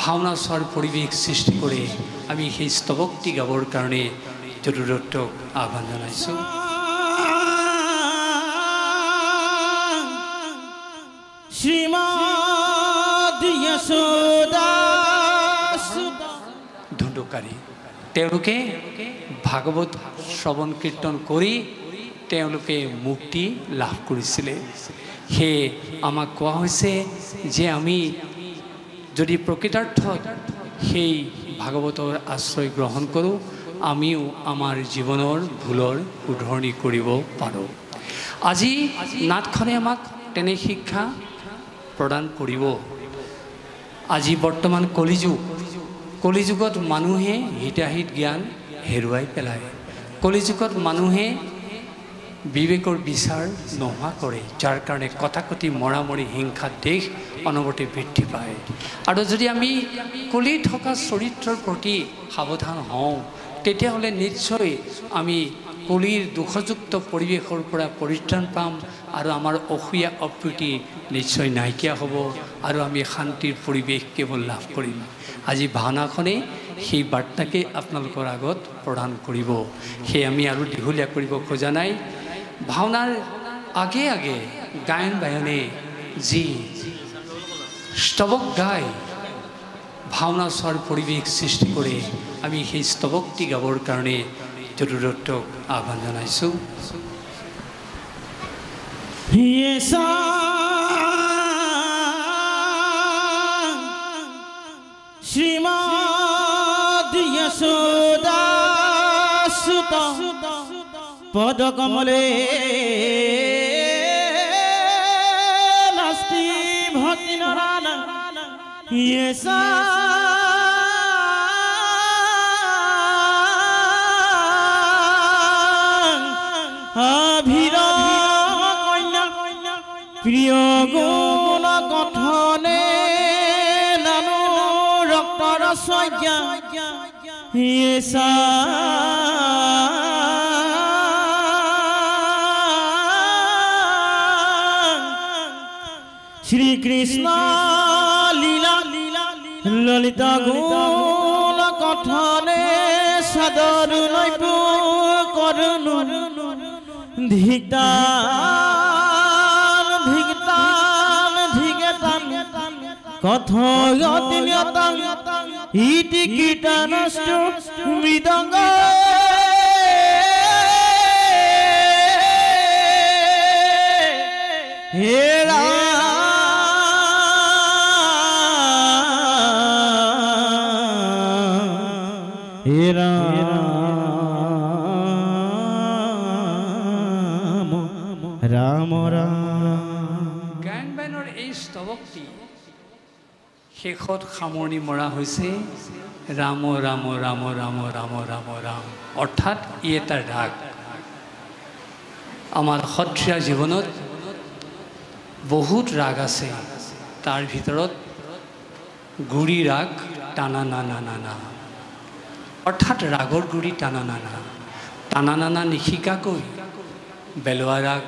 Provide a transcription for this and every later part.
ভাওনা চোৱাৰ পৰিৱেশ সৃষ্টি কৰি আমি সেই স্তৱকটি গাবৰ কাৰণে জৰুৰতক আহ্বান জনাইছোঁ। শ্ৰীমতী যশোদা ধুন্দুকাৰী তেওঁলোকে ভাগৱত শ্ৰৱণ কীৰ্তন কৰি তেওঁলোকে মুক্তি লাভ কৰিছিলে। সেয়ে আমাক কোৱা হৈছে যে আমি যদি প্ৰকৃতাৰ্থত সেই ভাগৱতৰ আশ্ৰয় গ্ৰহণ কৰোঁ, আমিও আমাৰ জীৱনৰ ভুলৰ শুধৰণি কৰিব পাৰোঁ। আজি নাটখনে আমাক তেনে শিক্ষা প্ৰদান কৰিব। আজি বৰ্তমান কলিযুগত মানুহে হিতাহিত জ্ঞান হেৰুৱাই পেলায়। কলিযুগত মানুহে বিবেকৰ বিচাৰ নোহোৱা কৰে, যাৰ কাৰণে কটাকটি মৰামৰি হিংসা দেশ অনবৰতে বৃদ্ধি পায়। আৰু যদি আমি কলি থকা চৰিত্ৰৰ প্ৰতি সাৱধান হওঁ, তেতিয়াহ'লে নিশ্চয় আমি কলিৰ দুখযুক্ত পৰিৱেশৰ পৰা পৰিত্ৰাণ পাম আৰু আমাৰ অসূয়া অপ্ৰীতি নিশ্চয় নাইকিয়া হ'ব আৰু আমি শান্তিৰ পৰিৱেশ কেৱল লাভ কৰিম। আজি ভাওনাখনে সেই বাৰ্তাকে আপোনালোকৰ আগত প্ৰদান কৰিব। সেয়ে আমি আৰু দীঘলীয়া কৰিব খোজা নাই। ভাওনাৰ আগে আগে গায়ন বায়নে যি স্তৱক গায় ভাওনা চোৱাৰ পৰিৱেশ সৃষ্টি কৰে, আমি সেই স্তৱকটি গাবৰ কাৰণে জৰুৰতক আহ্বান জনাইছোঁ। শ্ৰীমতী যশোদা পদকমলে নাস্তি ভক্তি নরানা ইয়েসা আভির কন্যা প্রিয় গুণ গঠনে নানু রক্তর সজ্ঞা ইয়েসা শ্রীকৃষ্ণ লীলা ললিতা গুণ কথনে সাদর নৈপ করুণ ধিগতান কথয়তিনিয়তাং ইতি কীর্তনশ্চ মৃদঙ্গ হেরা রাম গায়ন বায়নৰ এই স্তৱকটি শেষত সামৰণি মৰা হৈছে ৰাম ৰাম ৰাম ৰাম ৰাম ৰাম ৰাম, অৰ্থাৎ ই এটা ৰাগ। আমাৰ সত্ৰীয়া জীৱনত বহুত ৰাগ আছে, তাৰ ভিতৰত গুৰি ৰাগ টানা নানা নানা, অৰ্থাৎ ৰাগৰ গুৰি টানা নানা। টানা নানা নিশিকাকৈ বেলোৱা ৰাগ,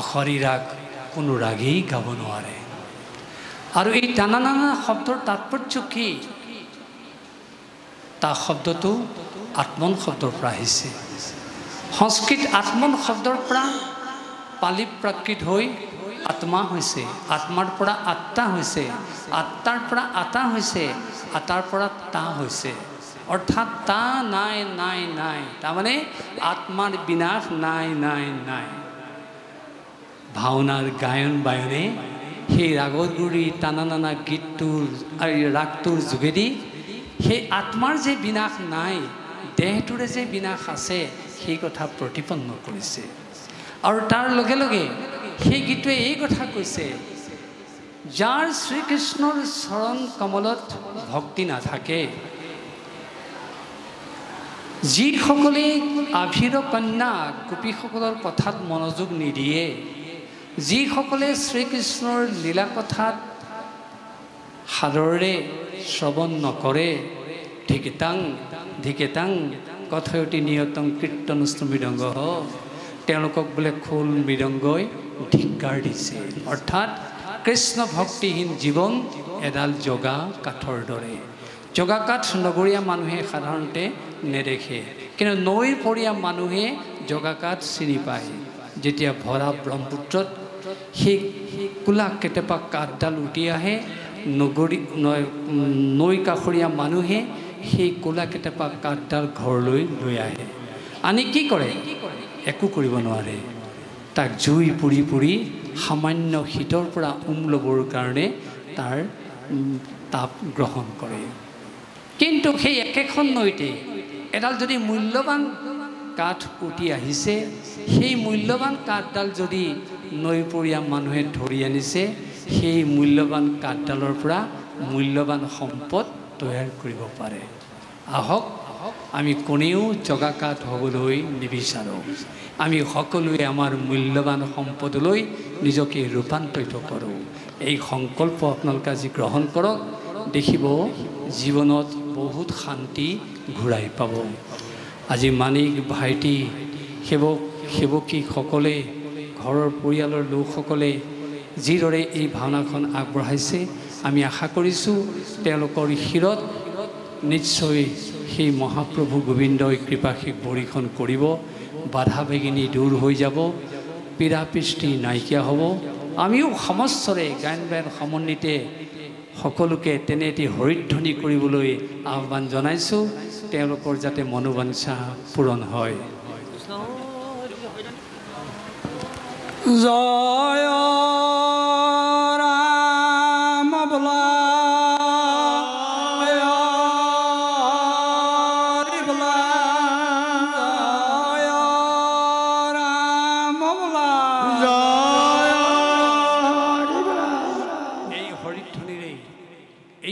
আখৰি ৰাগ কোনো ৰাগেই গাব নোৱাৰে। আৰু এই টানা নানা শব্দৰ তাৎপৰ্য কি? তাৰ শব্দটো আত্মন শব্দৰ পৰা আহিছে। সংস্কৃত আত্মন শব্দৰ পৰা পালি প্ৰাকৃত হৈ আত্মা হৈছে, আত্মাৰ পৰা আত্মা হৈছে, আত্মাৰ পৰা আতা হৈছে, আতাৰ পৰা তা হৈছে, অৰ্থাৎ তা নাই নাই নাই, তাৰমানে আত্মাৰ বিনাশ নাই নাই নাই। ভাওনাৰ গায়ন বায়নে সেই ৰাগৰ গুৰি টানা নানা গীতটোৰ ৰাগটোৰ যোগেদি সেই আত্মাৰ যে বিনাশ নাই, দেহটোৰে যে বিনাশ আছে, সেই কথা প্ৰতিপন্ন কৰিছে। আৰু তাৰ লগে লগে সেই গীতটোৱে এই কথা কৈছে, যাৰ শ্ৰীকৃষ্ণৰ চৰণ কমলত ভক্তি নাথাকে, যিসকলে আভিৰ কন্যা গোপীসকলৰ কথাত মনোযোগ নিদিয়ে, যিসকলে শ্ৰীকৃষ্ণৰ লীলা কথাত সাদৰেৰে শ্ৰৱণ নকৰে, ধিকেতাং ধিকেতাং কথয়তি নিয়তং কীৰ্তনস্তু মৃদংগ, তেওঁলোকক বোলে খোল মৃদংগই ধিক্কাৰ দিছে। অৰ্থাৎ কৃষ্ণ ভক্তিহীন জীৱন এডাল জগা কাঠৰ দৰে। জগা কাঠ নগৰীয়া মানুহে সাধাৰণতে নেদেখে, কিন্তু নৈপৰীয়া মানুহে জগা কাঠ চিনি পায়। যেতিয়া ভৰা ব্ৰহ্মপুত্ৰত সেই কোলা কেটেপা কাঠডাল উটি আহে, নৈ কাষৰীয়া মানুহে সেই কোলা কেটেপা কাঠডাল ঘৰলৈ লৈ আহে। আনি কি কৰে? একো কৰিব নোৱাৰে। তাক জুই পুৰি পুৰি সামান্য শীতৰ পৰা ল'বৰ কাৰণে তাৰ তাপ গ্ৰহণ কৰে। কিন্তু সেই একেখন নৈতে এডাল যদি মূল্যৱান কাঠ উটি আহিছে, সেই মূল্যৱান কাঠডাল যদি নৈপৰীয়া মানুহে ধৰি আনিছে, সেই মূল্যৱান কাঠডালৰ পৰা মূল্যৱান সম্পদ তৈয়াৰ কৰিব পাৰে। আহক, আমি কোনেও জগা কাঠ হ'বলৈ নিবিচাৰোঁ। আমি সকলোৱে আমাৰ মূল্যৱান সম্পদলৈ নিজকে ৰূপান্তৰিত কৰোঁ। এই সংকল্প আপোনালোকে আজি গ্ৰহণ কৰক, দেখিব জীৱনত বহুত শান্তি ঘূৰাই পাব। আজি মানিক ভাইটি, সেৱকীসকলে, ঘৰৰ পৰিয়ালৰ লোকসকলে যিদৰে এই ভাওনাখন আগবঢ়াইছে, আমি আশা কৰিছোঁ তেওঁলোকৰ শিৰত নিশ্চয় সেই মহাপ্ৰভু গোবিন্দই কৃপাশীষ বৰিখন কৰিব, বাধা বিঘিনি দূৰ হৈ যাব, পীড়াপিষ্টি নাইকিয়া হ'ব। আমিও সমস্তৰে গায়ন বায়ন সমন্বিতে সকলোকে তেনে এটি হৰিধ্বনি কৰিবলৈ আহ্বান জনাইছোঁ, তেওঁলোকৰ যাতে মনোবাঞ্ছা পূৰণ হয়। জয় ৰাম বোলা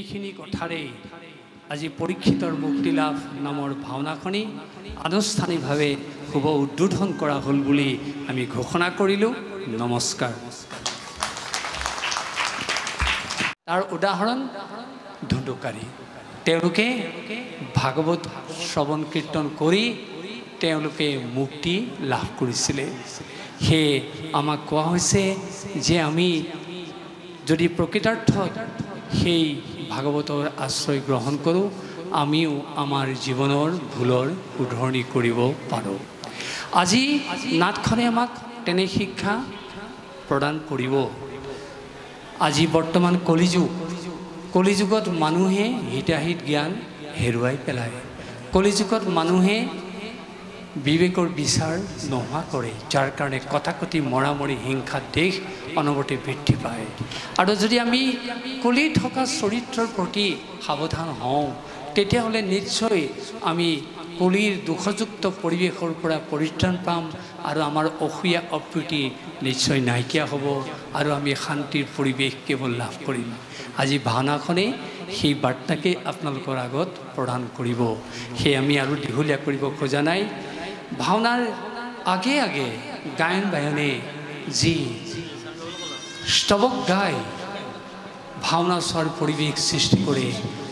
এইখিনি কথাৰে আজি পৰীক্ষিতৰ মুক্তি লাভ নামৰ ভাওনাখনি আনুষ্ঠানিকভাৱে শুভ উদ্বোধন কৰা হ'ল বুলি আমি ঘোষণা কৰিলোঁ। নমস্কাৰ। তাৰ উদাহৰণ ধুন্দুকাৰী। তেওঁলোকে ভাগৱত শ্ৰৱণ কীৰ্তন কৰি তেওঁলোকে মুক্তি লাভ কৰিছিলে। সেয়ে আমাক কোৱা হৈছে যে আমি যদি প্ৰকৃতাৰ্থত সেই ভাগৱতৰ আশ্ৰয় গ্ৰহণ কৰোঁ, আমিও আমাৰ জীৱনৰ ভুলৰ শুধৰণি কৰিব পাৰোঁ। আজি নাটখনে আমাক তেনে শিক্ষা প্ৰদান কৰিব। আজি বৰ্তমান কলিযুগত মানুহে হিতাহিত জ্ঞান হেৰুৱাই পেলায়। কলিযুগত মানুহে বিবেকৰ বিচাৰ নোহোৱা কৰে, যাৰ কাৰণে কথাকথি মৰামৰি হিংসাৰ দেশ অনবৰতে বৃদ্ধি পায়। আৰু যদি আমি কলি থকা চৰিত্ৰৰ প্ৰতি সাৱধান হওঁ, তেতিয়াহ'লে নিশ্চয় আমি কলিৰ দুখযুক্ত পৰিৱেশৰ পৰা পৰিত্ৰাণ পাম আৰু আমাৰ অসূয়া অপ্ৰীতি নিশ্চয় নাইকিয়া হ'ব আৰু আমি শান্তিৰ পৰিৱেশ কেৱল লাভ কৰিম। আজি ভাওনাখনে সেই বাৰ্তাকে আপোনালোকৰ আগত প্ৰদান কৰিব। সেয়ে আমি আৰু দীঘলীয়া কৰিব খোজা নাই। ভাওনাৰ আগে আগে গায়ন বায়নে যি স্তৱক গাই ভাওনা চোৱাৰ পৰিৱেশ সৃষ্টি কৰে,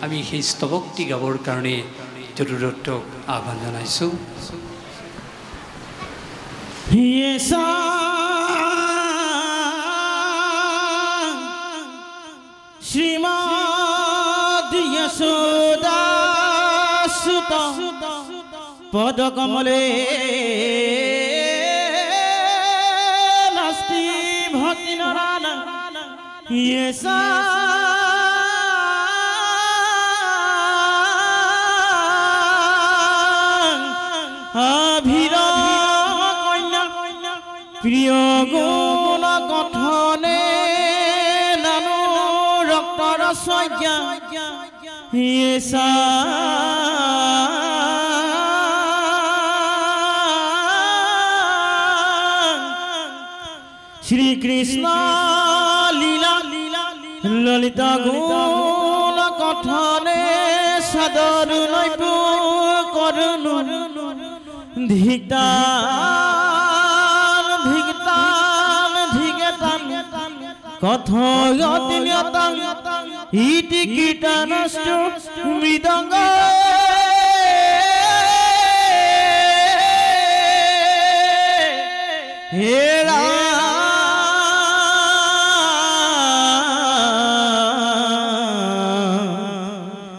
আমি সেই স্তৱকটি গাবৰ কাৰণে যদুদত্তক আহ্বান জনাইছোঁ। শ্রীমদ যশোদা সুত পদকমলে নাস্তি ভক্তি নরানা ইয়েসা আভির কন্যা প্রিয় গুণ কথনে নানু রক্তর সজ্ঞা ইয়েসা শ্রী কৃষ্ণ লীলা ললিতা গুণ কথনে সাদর নৈপ করুণু ধিগদান ধিগেতান কথয়তিনিয়তান ইতি কীর্তনস্তু মৃদঙ্গ হেরা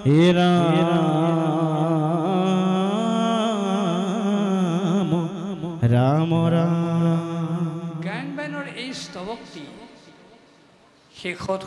হে ৰাম ৰাম ৰাম। গায়ন বায়নৰ এই স্তৱকটি শেষত